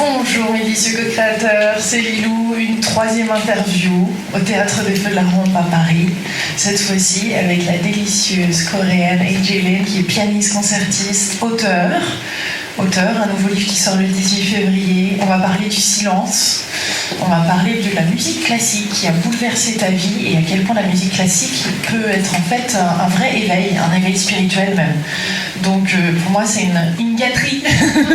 Bonjour mes délicieux co-créateurs, c'est Lilou, une troisième interview au Théâtre des Feux de la Rampe à Paris. Cette fois-ci avec la délicieuse coréenne AJ Lin qui est pianiste, concertiste, auteur, un nouveau livre qui sort le 18 février. On va parler du silence, on va parler de la musique classique qui a bouleversé ta vie et à quel point la musique classique peut être en fait un vrai éveil, un éveil spirituel même. Donc pour moi c'est une gâterie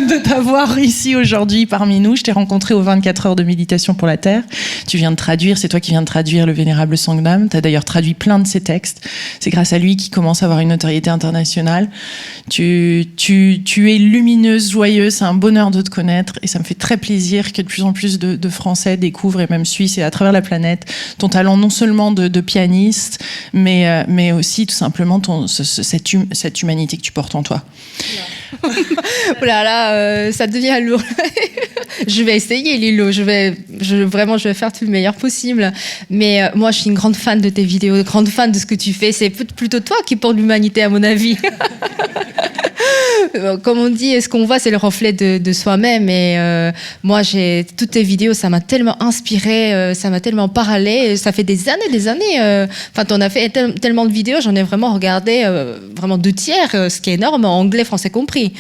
de t'avoir ici aujourd'hui parmi nous. Je t'ai rencontré aux 24 heures de méditation pour la Terre. Tu viens de traduire, c'est toi qui viens de traduire le Vénérable Sangdam. Tu as d'ailleurs traduit plein de ses textes. C'est grâce à lui qu'il commence à avoir une notoriété internationale. Tu es lumineuse, joyeuse, c'est un bonheur de te connaître et ça me fait très plaisir que de plus en plus de Français découvrent et même Suisses et à travers la planète ton talent non seulement de pianiste mais aussi tout simplement cette humanité que tu portes en toi. Oh là là, ça devient lourd. Je vais essayer, Lilo. Je vais faire tout le meilleur possible. Mais moi, je suis une grande fan de tes vidéos, grande fan de ce que tu fais. C'est plutôt toi qui portes l'humanité, à mon avis. Comme on dit, ce qu'on voit, c'est le reflet de soi-même. Et moi, toutes tes vidéos, ça m'a tellement inspirée, ça m'a tellement parlé. Ça fait des années. Enfin, t'en as fait tellement de vidéos, j'en ai vraiment regardé vraiment 2/3, ce qui est énorme, en anglais, français compris.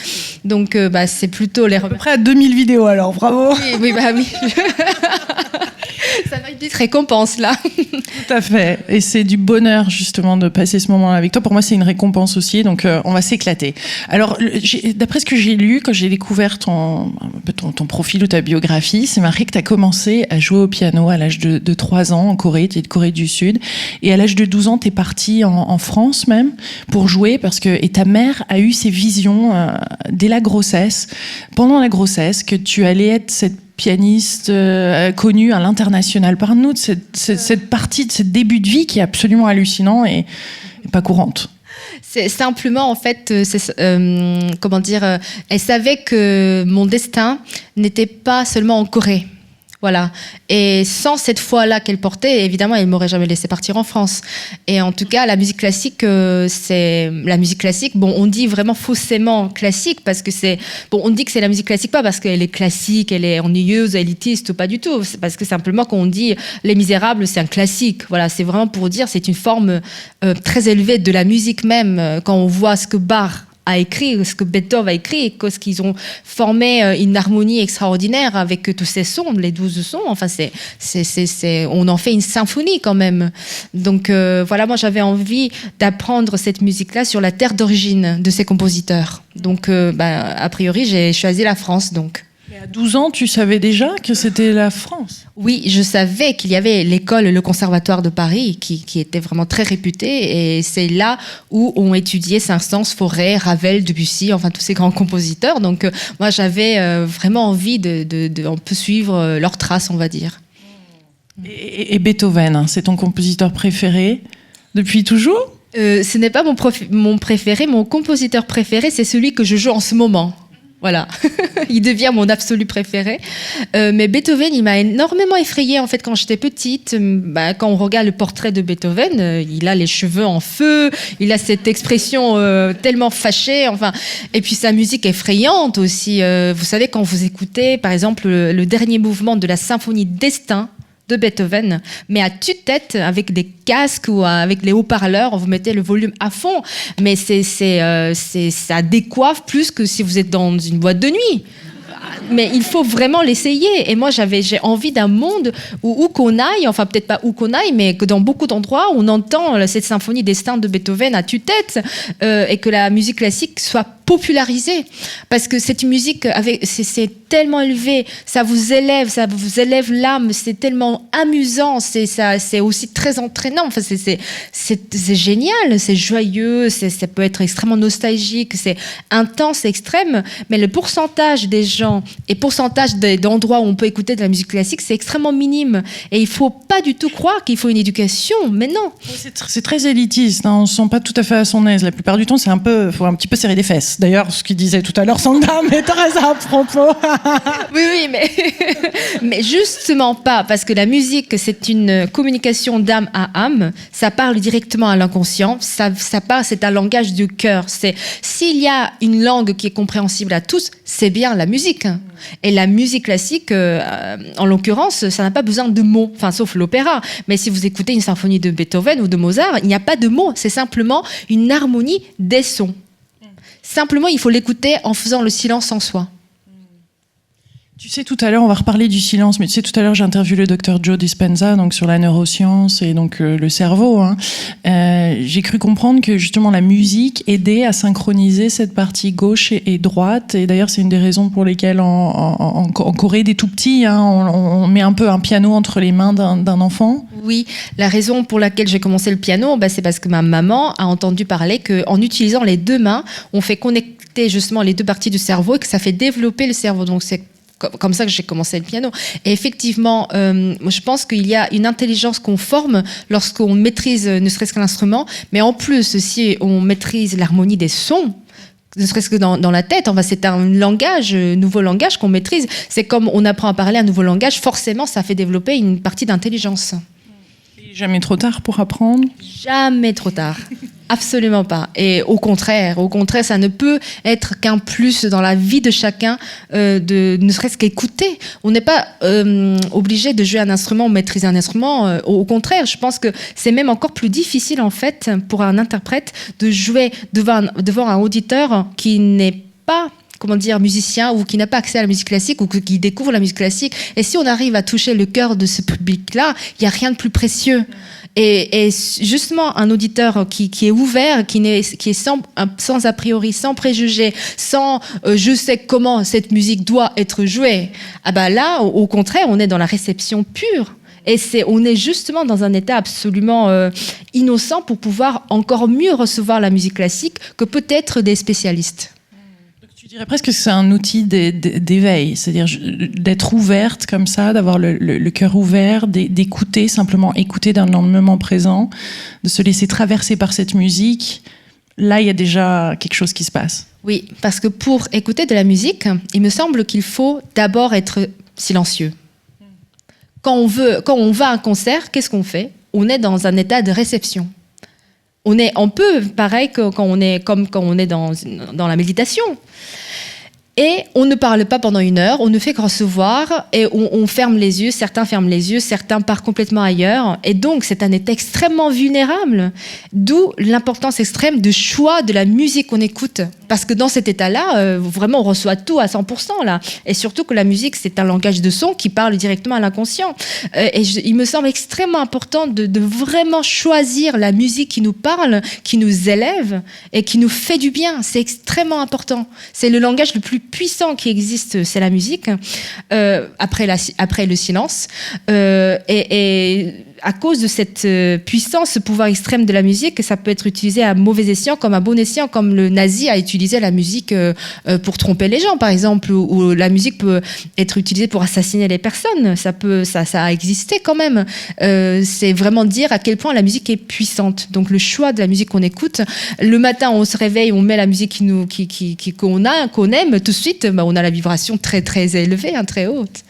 Donc, c'est plutôt les... À peu près à 2000 vidéos, alors, bravo. Oui. Ça va être une petite récompense, là. Tout à fait. Et c'est du bonheur, justement, de passer ce moment avec toi. Pour moi, c'est une récompense aussi. Donc, on va s'éclater. Alors, d'après ce que j'ai lu, quand j'ai découvert ton profil ou ta biographie, c'est marqué que tu as commencé à jouer au piano à l'âge de 3 ans en Corée. Tu es de Corée du Sud. Et à l'âge de 12 ans, tu es partie en France même pour jouer. Et ta mère a eu ces visions dès la grossesse, pendant la grossesse, que tu allais être cette pianiste connue à l'international. Parle-nous de cette partie, de ce début de vie qui est absolument hallucinant et pas courante. C'est simplement, en fait, elle savait que mon destin n'était pas seulement en Corée. Voilà. Et sans cette foi-là qu'elle portait, évidemment, elle ne m'aurait jamais laissé partir en France. Et en tout cas, la musique classique, c'est la musique classique. Bon, on dit vraiment faussément classique parce que on dit que c'est la musique classique pas parce qu'elle est classique, elle est ennuyeuse, élitiste, pas du tout. C'est parce que simplement quand on dit Les Misérables, c'est un classique. Voilà, c'est vraiment pour dire, c'est une forme très élevée de la musique même. Quand on voit ce que Bach a écrit, ce que Beethoven a écrit, ce qu'ils ont formé une harmonie extraordinaire avec tous ces sons, les 12 sons. Enfin, on en fait une symphonie quand même. Donc voilà, moi j'avais envie d'apprendre cette musique-là sur la terre d'origine de ces compositeurs. Donc a priori, j'ai choisi la France. Donc. Et à 12 ans, tu savais déjà que c'était la France ? Oui, je savais qu'il y avait l'école, le conservatoire de Paris, qui était vraiment très réputé. Et c'est là où on étudiait Saint-Saëns, Fauré, Ravel, Debussy, enfin tous ces grands compositeurs. Donc moi, j'avais vraiment envie on peut suivre leurs traces, on va dire. Et Beethoven, c'est ton compositeur préféré depuis toujours ? Ce n'est pas mon préféré. Mon compositeur préféré, c'est celui que je joue en ce moment. Voilà, il devient mon absolu préféré. Mais Beethoven, il m'a énormément effrayée en fait quand j'étais petite. Quand on regarde le portrait de Beethoven, il a les cheveux en feu, il a cette expression tellement fâchée. Enfin, et puis sa musique effrayante aussi. Vous savez, quand vous écoutez, par exemple, le dernier mouvement de la symphonie Destin de Beethoven, mais à tue-tête avec des casques ou avec les haut-parleurs, vous mettez le volume à fond, mais ça décoiffe plus que si vous êtes dans une boîte de nuit. Mais il faut vraiment l'essayer. Et moi, j'ai envie d'un monde où qu'on aille, enfin peut-être pas où qu'on aille, mais que dans beaucoup d'endroits, on entend cette symphonie Destin de Beethoven à tue-tête et que la musique classique soit popularisée. Parce que cette musique, c'est tellement élevé, ça vous élève l'âme, c'est tellement amusant, c'est aussi très entraînant. Enfin, c'est génial, c'est joyeux, ça peut être extrêmement nostalgique, c'est intense, extrême, mais le pourcentage des gens et pourcentage d'endroits où on peut écouter de la musique classique, c'est extrêmement minime. Et il ne faut pas du tout croire qu'il faut une éducation, mais non. C'est très élitiste, hein. On ne se sent pas tout à fait à son aise. La plupart du temps, faut un petit peu serrer des fesses. D'ailleurs, ce qu'il disait tout à l'heure, Sangdam est très à propos. Oui, mais justement pas, parce que la musique, c'est une communication d'âme à âme. Ça parle directement à l'inconscient. Ça parle, c'est un langage du cœur. S'il y a une langue qui est compréhensible à tous, c'est bien la musique. Et la musique classique, en l'occurrence, ça n'a pas besoin de mots, enfin sauf l'opéra. Mais si vous écoutez une symphonie de Beethoven ou de Mozart, il n'y a pas de mots, c'est simplement une harmonie des sons. Simplement, il faut l'écouter en faisant le silence en soi. Tu sais, tout à l'heure, on va reparler du silence, mais tu sais, tout à l'heure, j'ai interviewé le docteur Joe Dispenza, donc sur la neuroscience et donc le cerveau. J'ai cru comprendre que justement la musique aidait à synchroniser cette partie gauche et droite. Et d'ailleurs, c'est une des raisons pour lesquelles en Corée, des tout petits, on met un peu un piano entre les mains d'un enfant. Oui, la raison pour laquelle j'ai commencé le piano, c'est parce que ma maman a entendu parler qu'en utilisant les deux mains, on fait connecter justement les deux parties du cerveau et que ça fait développer le cerveau. Donc c'est comme ça que j'ai commencé le piano. Et effectivement, je pense qu'il y a une intelligence qu'on forme lorsqu'on maîtrise ne serait-ce qu'un instrument, mais en plus, si on maîtrise l'harmonie des sons, ne serait-ce que dans la tête, c'est un nouveau langage qu'on maîtrise. C'est comme on apprend à parler un nouveau langage, forcément, ça fait développer une partie d'intelligence. Jamais trop tard pour apprendre? Jamais trop tard. Absolument pas. Et au contraire, ça ne peut être qu'un plus dans la vie de chacun, ne serait-ce qu'écouter. On n'est pas obligé de jouer un instrument ou maîtriser un instrument. Au contraire, je pense que c'est même encore plus difficile en fait pour un interprète de jouer devant un auditeur qui n'est pas musicien ou qui n'a pas accès à la musique classique ou qui découvre la musique classique. Et si on arrive à toucher le cœur de ce public-là, il n'y a rien de plus précieux. Et justement, un auditeur qui est ouvert, qui est sans a priori, sans préjugés, sans je sais comment cette musique doit être jouée, là, au contraire, on est dans la réception pure. Et on est justement dans un état absolument innocent pour pouvoir encore mieux recevoir la musique classique que peut-être des spécialistes. Je dirais presque que c'est un outil d'éveil, c'est-à-dire d'être ouverte comme ça, d'avoir le cœur ouvert, d'écouter, simplement écouter dans le moment présent, de se laisser traverser par cette musique. Là, il y a déjà quelque chose qui se passe. Oui, parce que pour écouter de la musique, il me semble qu'il faut d'abord être silencieux. Quand on va à un concert, qu'est-ce qu'on fait? On est dans un état de réception. On est un peu pareil que quand on est dans la méditation. Et on ne parle pas pendant 1 heure, on ne fait que recevoir et on ferme les yeux, certains ferment les yeux, certains partent complètement ailleurs. Et donc, c'est un état extrêmement vulnérable, d'où l'importance extrême du choix de la musique qu'on écoute. Parce que dans cet état-là, vraiment, on reçoit tout à 100%. Là. Et surtout que la musique, c'est un langage de son qui parle directement à l'inconscient. Il me semble extrêmement important de vraiment choisir la musique qui nous parle, qui nous élève et qui nous fait du bien. C'est extrêmement important. C'est le langage le plus puissant qui existe, c'est la musique, après le silence. Et à cause de cette puissance, ce pouvoir extrême de la musique, ça peut être utilisé à mauvais escient comme à bon escient, comme le nazi a utilisé la musique pour tromper les gens, par exemple, ou la musique peut être utilisée pour assassiner les personnes. Ça a existé quand même. C'est vraiment dire à quel point la musique est puissante. Donc le choix de la musique qu'on écoute, le matin on se réveille, on met la musique qu'on aime, tout de suite on a la vibration très très élevée, très haute.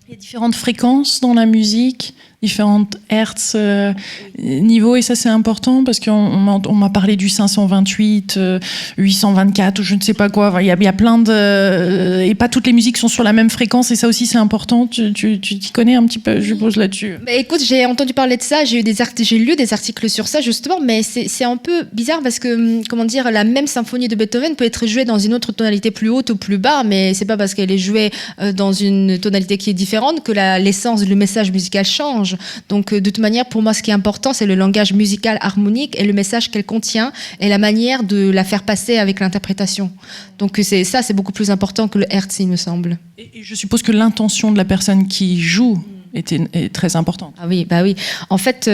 Il y a différentes fréquences dans la musique, différentes hertz, niveaux, et ça c'est important parce qu'on m'a parlé du 528, 824 ou je ne sais pas quoi. Il y a plein de... et pas toutes les musiques sont sur la même fréquence, et ça aussi c'est important. Tu t'y connais un petit peu, je pose là-dessus. Écoute, j'ai entendu parler de ça, j'ai lu des articles sur ça justement, mais c'est un peu bizarre parce que, la même symphonie de Beethoven peut être jouée dans une autre tonalité plus haute ou plus bas, mais c'est pas parce qu'elle est jouée dans une tonalité qui est différente que l'essence, le message musical change. Donc, de toute manière, pour moi, ce qui est important, c'est le langage musical harmonique et le message qu'elle contient et la manière de la faire passer avec l'interprétation. Donc, c'est beaucoup plus important que le hertz, il me semble. Et je suppose que l'intention de la personne qui joue est très importante. Ah oui, oui. En fait,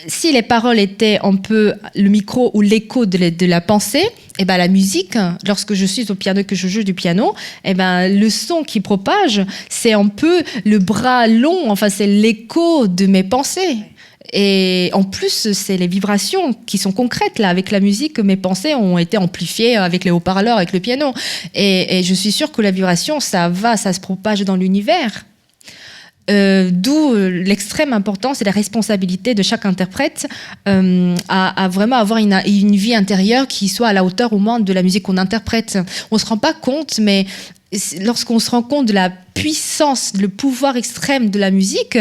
si les paroles étaient un peu le micro ou l'écho de la pensée, la musique, lorsque je suis au piano et que je joue du piano, le son qui propage, c'est un peu le bras long, c'est l'écho de mes pensées. Et en plus, c'est les vibrations qui sont concrètes là. Avec la musique, mes pensées ont été amplifiées avec les haut-parleurs, avec le piano. Et je suis sûre que la vibration, ça se propage dans l'univers. D'où l'extrême importance et la responsabilité de chaque interprète à vraiment avoir une vie intérieure qui soit à la hauteur au moins de la musique qu'on interprète. On ne se rend pas compte, mais lorsqu'on se rend compte de la puissance, le pouvoir extrême de la musique,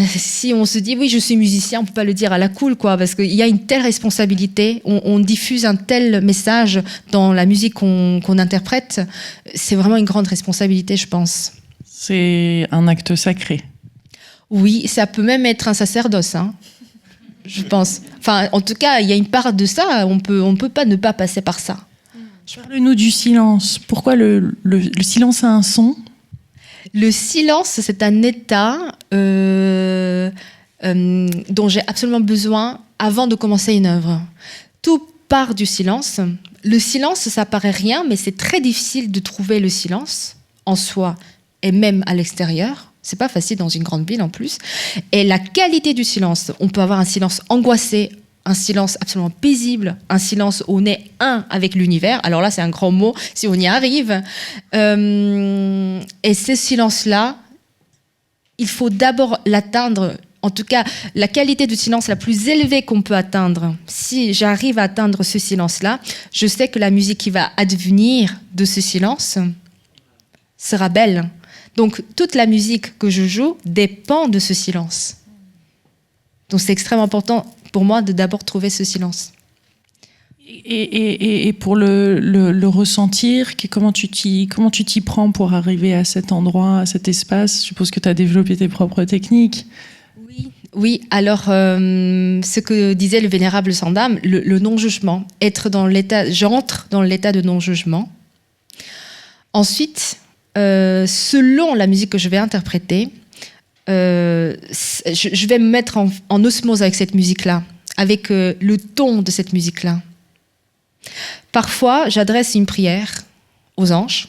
si on se dit oui, je suis musicien, on peut pas le dire à la cool, quoi, parce qu'il y a une telle responsabilité, on diffuse un tel message dans la musique qu'on interprète, c'est vraiment une grande responsabilité, je pense. C'est un acte sacré. Oui, ça peut même être un sacerdoce, hein, je pense. Enfin, en tout cas, il y a une part de ça, on peut pas ne pas passer par ça. Parle-nous du silence. Pourquoi le silence a un son ? Le silence, c'est un état dont j'ai absolument besoin avant de commencer une œuvre. Tout part du silence. Le silence, ça paraît rien, mais c'est très difficile de trouver le silence en soi et même à l'extérieur. C'est pas facile dans une grande ville en plus. Et la qualité du silence, on peut avoir un silence angoissé, un silence absolument paisible, un silence où on est un avec l'univers. Alors là, c'est un grand mot, si on y arrive. Et ce silence-là, il faut d'abord l'atteindre. En tout cas, la qualité du silence la plus élevée qu'on peut atteindre. Si j'arrive à atteindre ce silence-là, je sais que la musique qui va advenir de ce silence sera belle. Donc, toute la musique que je joue dépend de ce silence. Donc, c'est extrêmement important pour moi de d'abord trouver ce silence. Et pour le ressentir, comment tu t'y prends pour arriver à cet endroit, à cet espace ? Je suppose que tu as développé tes propres techniques. Oui. Alors, ce que disait le vénérable Sandam, le non-jugement. J'entre dans l'état de non-jugement. Ensuite, selon la musique que je vais interpréter, je vais me mettre en osmose avec cette musique-là, avec le ton de cette musique-là. Parfois, j'adresse une prière aux anges,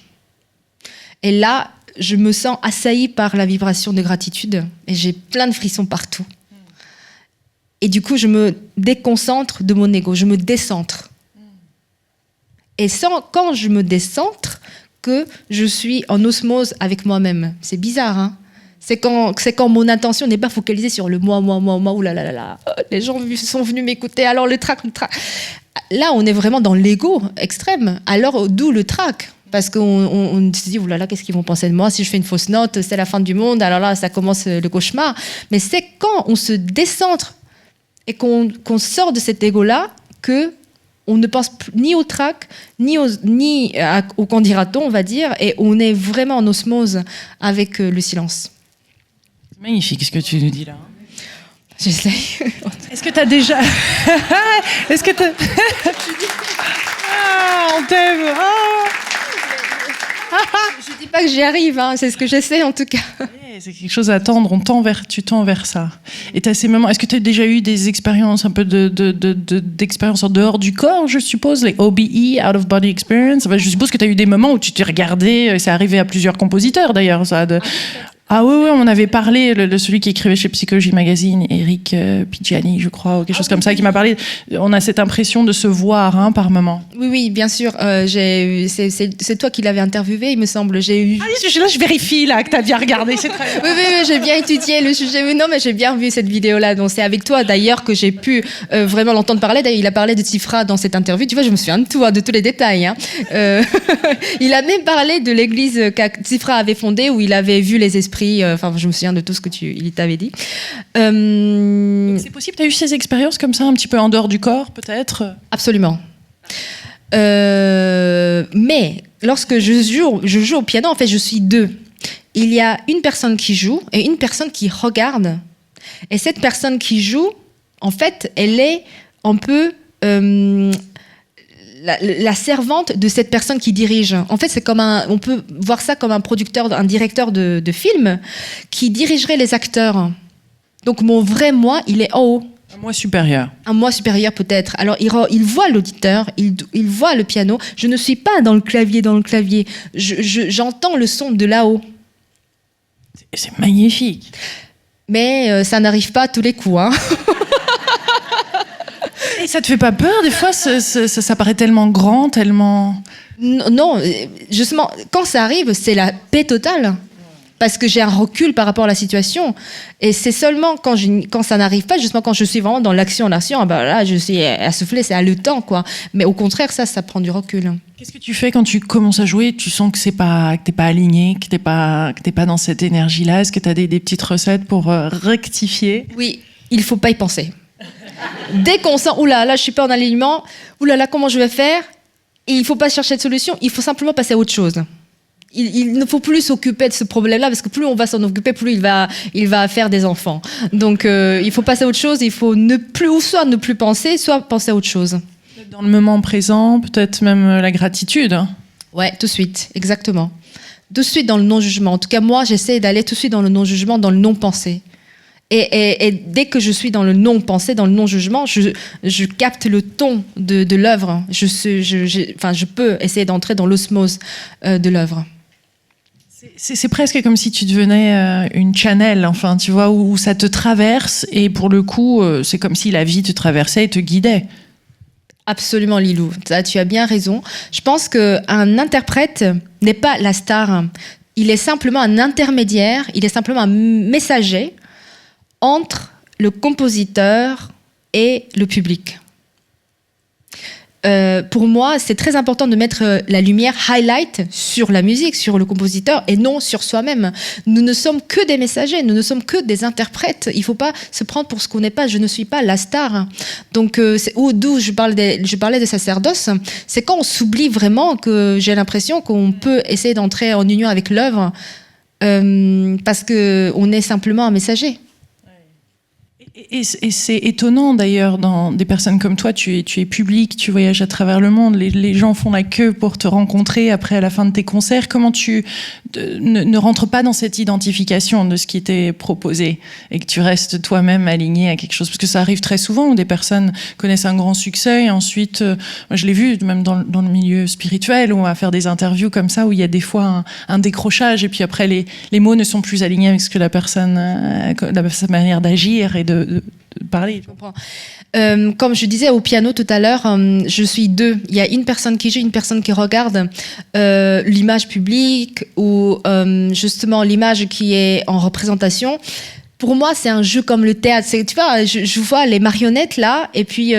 et là, je me sens assaillie par la vibration de gratitude, et j'ai plein de frissons partout. Et du coup, je me déconcentre de mon ego, je me décentre. Et quand je me décentre, que je suis en osmose avec moi-même. C'est bizarre, hein ? C'est quand mon attention n'est pas focalisée sur le moi, oulala, les gens sont venus m'écouter, alors le trac. Là, on est vraiment dans l'ego extrême, alors d'où le trac. Parce qu'on se dit, oulala, qu'est-ce qu'ils vont penser de moi ? Si je fais une fausse note, c'est la fin du monde, alors là, ça commence le cauchemar. Mais c'est quand on se décentre et qu'on sort de cet ego-là que on ne pense ni au trac, ni au qu'en dira-t-on, on va dire, et on est vraiment en osmose avec le silence. C'est magnifique ce que tu nous dis là. J'essaye. Est-ce que tu as déjà... Est-ce que tu on t'aime. Je dis pas que j'y arrive, hein, c'est ce que j'essaie en tout cas. C'est quelque chose à attendre, tu tends vers ça. Et tu as ces moments, est-ce que tu as déjà eu des expériences, un peu d'expériences en dehors du corps, je suppose, les OBE, Out of Body Experience? Je suppose que tu as eu des moments où tu t'es regardé, c'est arrivé à plusieurs compositeurs d'ailleurs, ça, Ah oui, on avait parlé, celui qui écrivait chez Psychologie Magazine, Eric Pigiani, je crois, ou quelque chose comme ça, qui m'a parlé. On a cette impression de se voir par moment. Oui, bien sûr. C'est toi qui l'avais interviewé, il me semble. Je vérifie là que tu as bien regardé. C'est très... Oui, j'ai bien étudié le sujet. Non, mais j'ai bien vu cette vidéo-là. Donc c'est avec toi d'ailleurs que j'ai pu vraiment l'entendre parler. D'ailleurs, il a parlé de Tifra dans cette interview. Tu vois, je me souviens de tout, de tous les détails. Hein. Il a même parlé de l'église que Tifra avait fondée, où il avait vu les esprits. Enfin, je me souviens de tout ce que il t'avait dit. C'est possible, tu as eu ces expériences comme ça, un petit peu en dehors du corps, peut-être? Absolument. Mais lorsque je joue au piano, en fait, je suis deux. Il y a une personne qui joue et une personne qui regarde. Et cette personne qui joue, en fait, elle est un peu... la servante de cette personne qui dirige. En fait, c'est on peut voir ça comme un producteur, un directeur de film qui dirigerait les acteurs. Donc mon vrai moi, il est en haut. Un moi supérieur. Un moi supérieur peut-être. Alors il voit l'auditeur, il voit le piano. Je ne suis pas dans le clavier. J'entends le son de là-haut. C'est magnifique. Mais ça n'arrive pas à tous les coups, hein. Et ça te fait pas peur des fois, ça paraît tellement grand, tellement... Non, justement, quand ça arrive, c'est la paix totale. parce que j'ai un recul par rapport à la situation. Et c'est seulement quand ça n'arrive pas, justement quand je suis vraiment dans l'action, là je suis essoufflée, c'est haletant, quoi. Mais au contraire, ça prend du recul. Qu'est-ce que tu fais quand tu commences à jouer, tu sens que t'es pas aligné, que t'es pas dans cette énergie-là? Est-ce que tu as des petites recettes pour rectifier? Oui, il faut pas y penser. Dès qu'on sent, oula, là je suis pas en alignement, oula, là comment je vais faire? Et il faut pas chercher de solution, il faut simplement passer à autre chose. Il ne faut plus s'occuper de ce problème-là, parce que plus on va s'en occuper, plus il va faire des enfants. Donc il faut passer à autre chose, il faut soit ne plus penser, soit penser à autre chose. Dans le moment présent, peut-être même la gratitude. Ouais, tout de suite, exactement. Tout de suite dans le non-jugement. En tout cas, moi, j'essaie d'aller tout de suite dans le non-jugement, dans le non-pensée. Et dès que je suis dans le non-pensée, dans le non-jugement, je capte le ton de l'œuvre. Je peux essayer d'entrer dans l'osmose de l'œuvre. C'est presque comme si tu devenais une channel, enfin, tu vois, où ça te traverse, et pour le coup, c'est comme si la vie te traversait et te guidait. Absolument, Lilou. Ça, tu as bien raison. Je pense qu'un interprète n'est pas la star. Il est simplement un intermédiaire, il est simplement un messager entre le compositeur et le public. Pour moi, c'est très important de mettre la lumière highlight sur la musique, sur le compositeur, et non sur soi-même. Nous ne sommes que des messagers, nous ne sommes que des interprètes. Il ne faut pas se prendre pour ce qu'on n'est pas. Je ne suis pas la star. Donc, d'où je parlais de sacerdoce, c'est quand on s'oublie vraiment que j'ai l'impression qu'on peut essayer d'entrer en union avec l'œuvre parce qu'on est simplement un messager. Et c'est étonnant d'ailleurs, dans des personnes comme toi, tu es public, tu voyages à travers le monde, les gens font la queue pour te rencontrer après à la fin de tes concerts. Comment tu ne rentres pas dans cette identification de ce qui t'est proposé et que tu restes toi-même aligné à quelque chose? Parce que ça arrive très souvent où des personnes connaissent un grand succès et ensuite, moi je l'ai vu même dans le milieu spirituel, où on va faire des interviews comme ça où il y a des fois un décrochage et puis après les mots ne sont plus alignés avec ce que la personne, sa manière d'agir et de parler. Je comprends. Comme je disais au piano tout à l'heure, je suis deux. Il y a une personne qui joue, une personne qui regarde l'image publique ou justement l'image qui est en représentation. Pour moi, c'est un jeu comme le théâtre. Tu vois, je vois les marionnettes là, et puis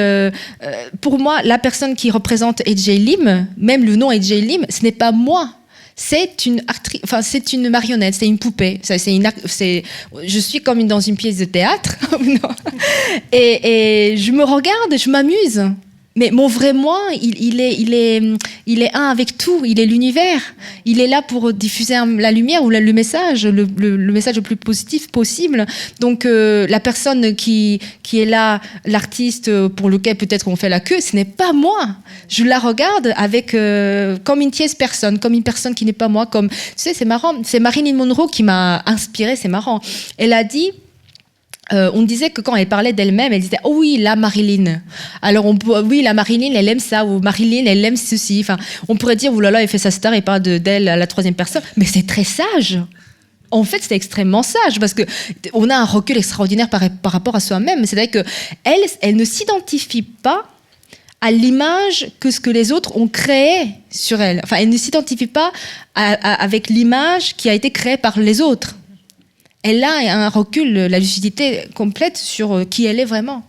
pour moi, la personne qui représente AJ Lim, même le nom AJ Lim, ce n'est pas moi. C'est une actrice, enfin c'est une marionnette, c'est une poupée. Je suis comme dans une pièce de théâtre, et je me regarde, je m'amuse. Mais mon vrai moi, il est un avec tout. Il est l'univers. Il est là pour diffuser la lumière ou le message, le message le plus positif possible. Donc la personne qui est là, l'artiste pour lequel peut-être on fait la queue, ce n'est pas moi. Je la regarde avec comme une tierce personne, comme une personne qui n'est pas moi. Comme tu sais, c'est marrant. C'est Marilyn Monroe qui m'a inspirée. C'est marrant. Elle a dit. On disait que quand elle parlait d'elle-même, elle disait « Oh oui, la Marilyn ». Alors, oui, la Marilyn, elle aime ça, ou Marilyn, elle aime ceci. Enfin, on pourrait dire « Oh là là, elle fait sa star, elle parle d'elle à la troisième personne ». Mais c'est très sage. En fait, c'est extrêmement sage, parce qu'on a un recul extraordinaire par rapport à soi-même. C'est-à-dire qu'elle ne s'identifie pas à l'image que ce que les autres ont créé sur elle. Enfin, elle ne s'identifie pas avec l'image qui a été créée par les autres. Elle a un recul, la lucidité complète sur qui elle est vraiment.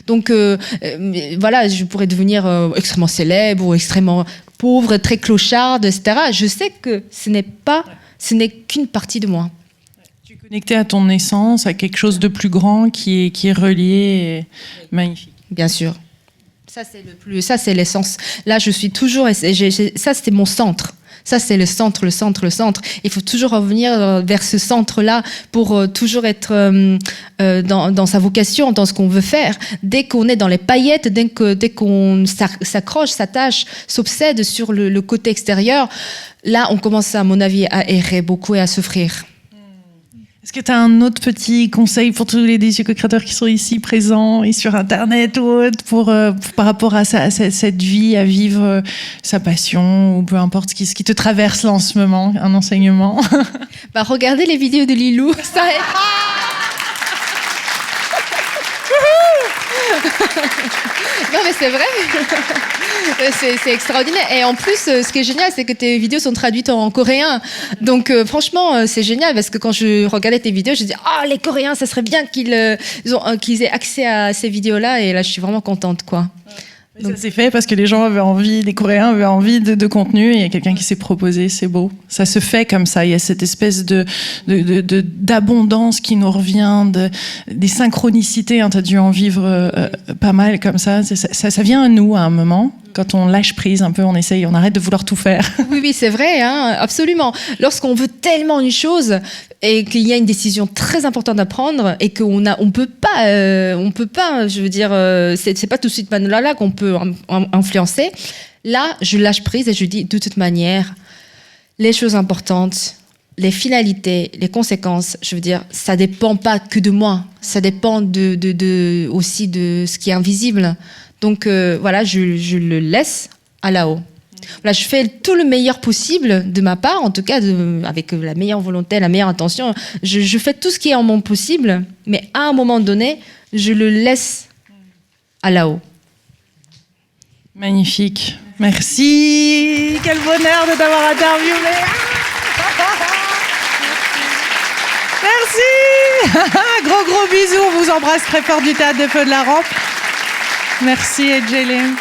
Donc, voilà, je pourrais devenir extrêmement célèbre ou extrêmement pauvre, très clocharde, etc. Je sais que ce n'est qu'une partie de moi. Tu es connecté à ton essence, à quelque chose de plus grand qui est relié, et magnifique. Bien sûr. Ça, c'est l'essence. Là, je suis toujours... ça, c'était mon centre. Ça, c'est le centre. Il faut toujours revenir vers ce centre-là pour toujours être dans sa vocation, dans ce qu'on veut faire. Dès qu'on est dans les paillettes, dès qu'on s'accroche, s'attache, s'obsède sur le côté extérieur, là, on commence, à mon avis, à errer beaucoup et à souffrir. Est-ce que tu as un autre petit conseil pour tous les DJ co-créateurs qui sont ici présents et sur Internet ou autre pour par rapport à cette vie, à vivre sa passion ou peu importe ce qui te traverse là en ce moment, un enseignement? Regardez les vidéos de Lilou, ça aide. Non mais c'est vrai. C'est extraordinaire. Et en plus, ce qui est génial, c'est que tes vidéos sont traduites en coréen. Donc, franchement, c'est génial parce que quand je regardais tes vidéos, je dis, les Coréens, ça serait bien qu'ils aient accès à ces vidéos-là. Et là, je suis vraiment contente, quoi. Donc, ça s'est fait parce que les gens avaient envie, les Coréens avaient envie de contenu et il y a quelqu'un qui s'est proposé, c'est beau. Ça se fait comme ça, il y a cette espèce d'abondance qui nous revient, des synchronicités, hein, tu as dû en vivre pas mal comme ça. Ça vient à nous à un moment. Quand on lâche prise un peu, on essaye, on arrête de vouloir tout faire. Oui, c'est vrai, hein, absolument. Lorsqu'on veut tellement une chose et qu'il y a une décision très importante à prendre et on peut pas, je veux dire, c'est pas tout de suite là qu'on peut influencer. Là, je lâche prise et je dis, de toute manière, les choses importantes, les finalités, les conséquences, je veux dire, ça dépend pas que de moi, ça dépend aussi de ce qui est invisible. Donc voilà, je le laisse à là-haut. Voilà, je fais tout le meilleur possible de ma part, en tout cas avec la meilleure volonté, la meilleure intention. Je fais tout ce qui est en mon possible, mais à un moment donné, je le laisse à là-haut. Magnifique. Merci. Quel bonheur de t'avoir interviewé. Merci. Gros bisous. On vous embrasse très fort du Théâtre des Feux de la Rampe. Merci, AJ Lim.